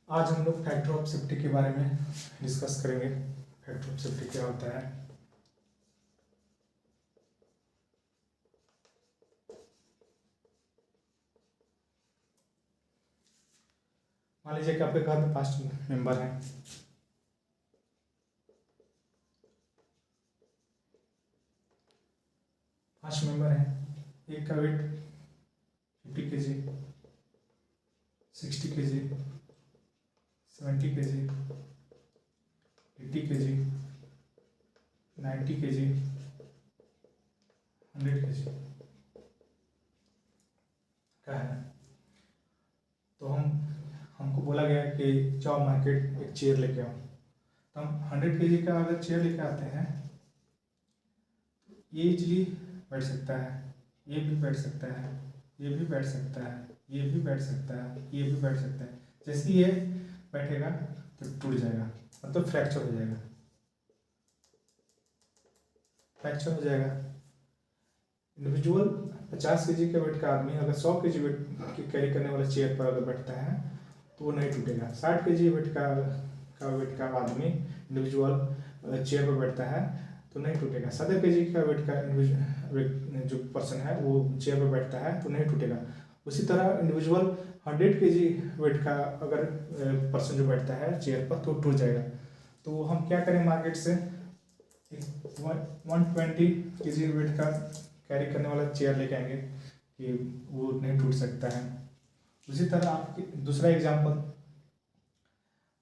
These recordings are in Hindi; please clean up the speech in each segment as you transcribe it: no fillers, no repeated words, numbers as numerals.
आज हम लोग फैक्टर ऑफ सेफ्टी के बारे में डिस्कस करेंगे। फैक्टर ऑफ सेफ्टी क्या होता है। मान लीजिए कि आपके घर में 5 मेंबर हैं। एक का wait 50 kg, 60 kg, 70 kg, 80 kg, 90 kg, 100 kg का है। तो हमको बोला गया कि जाओ मार्केट एक चेयर लेके आओ। तो हम 100 kg का अगर चेयर लेके आते हैं, ये इजली बैठ सकता है, ये भी बैठ सकता है, ये भी बैठ सकता है, ये भी बैठ सकता है, ये भी बैठ सकता है। जैसे ये बैठेगा तो टूट जाएगा, मतलब फ्रैक्चर हो जाएगा। फ्रैक्चर हो जाएगा। इंडिविजुअल 50 kg के वेट का आदमी अगर 100 kg वेट की कैरी करने वाले चेयर पर अगर बैठता है तो वो नहीं टूटेगा। 60 kg वेट का आदमी इंडिविजुअल चेयर पर बैठता है तो नहीं टूटेगा। 70 kg का वेट का जो पर्सन है वो चेयर पर बैठता है तो नहीं टूटेगा। उसी तरह इंडिविजुअल 100 kg वेट का अगर पर्सन जो बैठता है चेयर पर तो टूट जाएगा। तो हम क्या करें, मार्केट से 120 kg वेट का कैरी करने वाला चेयर लेके आएंगे कि वो नहीं टूट सकता है। उसी तरह आपके दूसरा एग्जांपल,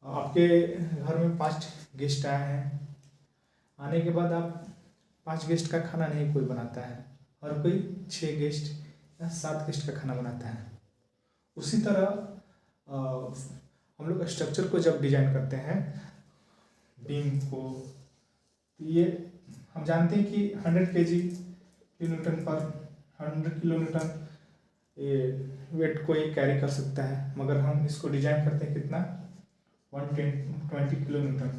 आपके घर में 5 गेस्ट आए हैं। आने के बाद आप 5 गेस्ट का खाना नहीं कोई बनाता है, और कोई 6 गेस्ट या 7 गेस्ट का खाना बनाता है। उसी तरह हम लोग स्ट्रक्चर को जब डिजाइन करते हैं, बीम को, तो ये हम जानते हैं कि 100 किलोन्यूटन पर 100 किलोन्यूटन ये वेट को ये कैरी कर सकता है, मगर हम इसको डिजाइन करते हैं कितना, 120 किलोन्यूटन,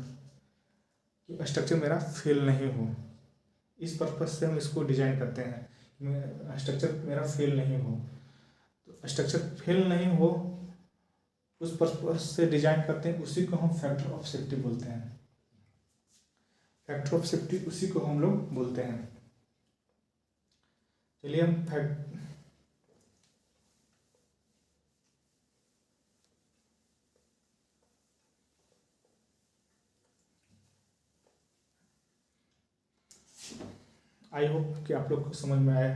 कि स्ट्रक्चर मेरा फेल नहीं हो। इस पर्पज से हम इसको डिजाइन करते हैं, स्ट्रक्चर मेरा फेल नहीं हो। तो स्ट्रक्चर फेल नहीं हो उस पर्पज से डिजाइन करते हैं, उसी को हम फैक्टर ऑफ सेफ्टी बोलते हैं। फैक्टर ऑफ सेफ्टी उसी को हम लोग बोलते हैं। चलिए हम आई होप कि आप लोग को समझ में आया।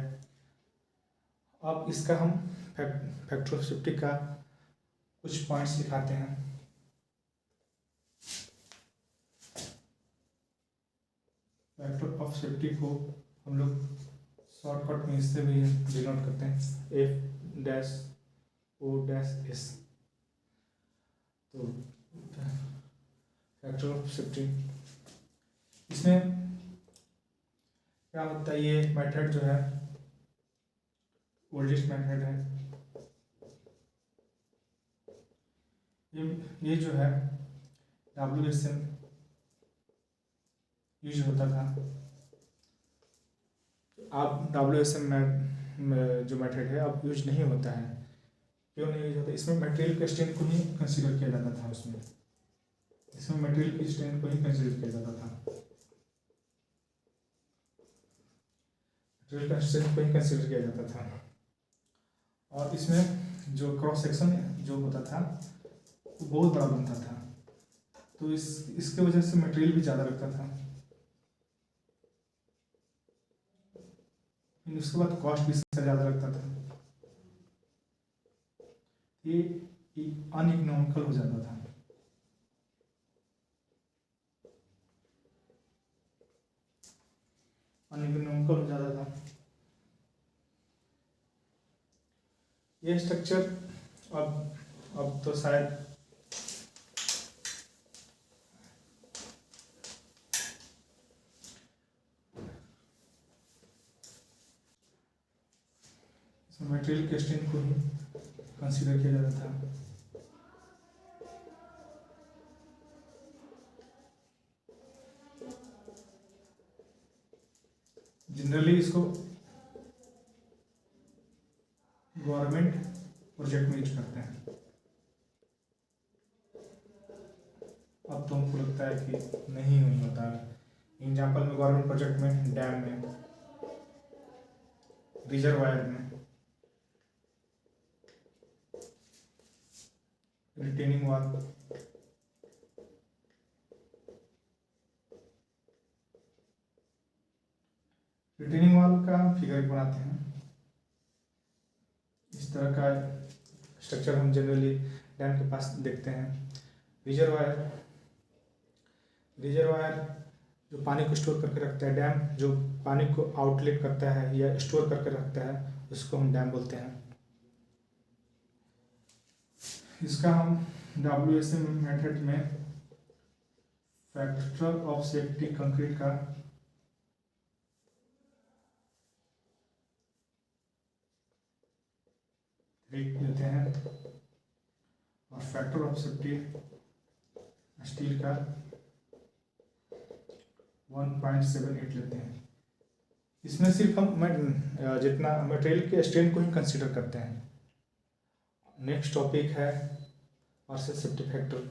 अब इसका हम फैक्टर ऑफ सेफ्टी का कुछ पॉइंट्स दिखाते हैं। फैक्टर ऑफ सेफ्टी को हम लोग शॉर्टकट में इससे भी डिनोट करते हैं, F-O-S। तो फैक्टर ऑफ सेफ्टी इसमें क्या होता है, ये मेथड जो है ओल्डेस्ट मेथड है। ये जो है WSM यूज होता था। अब WSM जो मेथड है अब यूज नहीं होता है। क्यों नहीं यूज होता? इसमें मटेरियल के स्ट्रेंथ को ही कंसीडर किया जाता था। इसमें मटेरियल की स्ट्रेंथ को ही कंसीडर किया जाता था। मटेरियल का स्ट्रेंथ को ही कंसीडर किया जाता था। और इसमें जो क्रॉस सेक्शन जो होता था वो बहुत बड़ा बनता था, तो इसके वजह से मटेरियल भी ज़्यादा लगता था। उसके बाद कॉस्ट भी इसका ज़्यादा लगता था। ये अनइकोनॉमिकल हो जाता था। अनइकोनॉमिकल हो जाता था। ये स्ट्रक्चर अब तो शायद मटेरियल के स्ट्रेंथ को ही कंसीडर किया जाता था। जनरली इसको गवर्नमेंट प्रोजेक्ट में यूज करते हैं। तो हमको लगता है कि नहीं होता है। एग्जाम्पल में गवर्नमेंट प्रोजेक्ट में, डैम में, रिजर्वायर में, रिटेनिंग वॉल, रिटेनिंग वॉल का फिगर बनाते हैं। इस तरह का स्ट्रक्चर हम जनरली डैम के पास देखते हैं। रिजर्वायर जो पानी को स्टोर करके रखता है, डैम जो पानी को आउटलेट करता है या स्टोर करके रखता है, उसको हम डैम बोलते हैं। इसका हम WSM मेथड में फैक्टर ऑफ सेफ्टी कंक्रीट का लेते हैं और फैक्टर ऑफ सेफ्टी स्टील का 1.78 लेते हैं। इसमें सिर्फ हम जितना मटेरियल के स्ट्रेंथ को ही कंसीडर करते हैं। नेक्स्ट टॉपिक है वर्सेस सेफ्टी फैक्टर।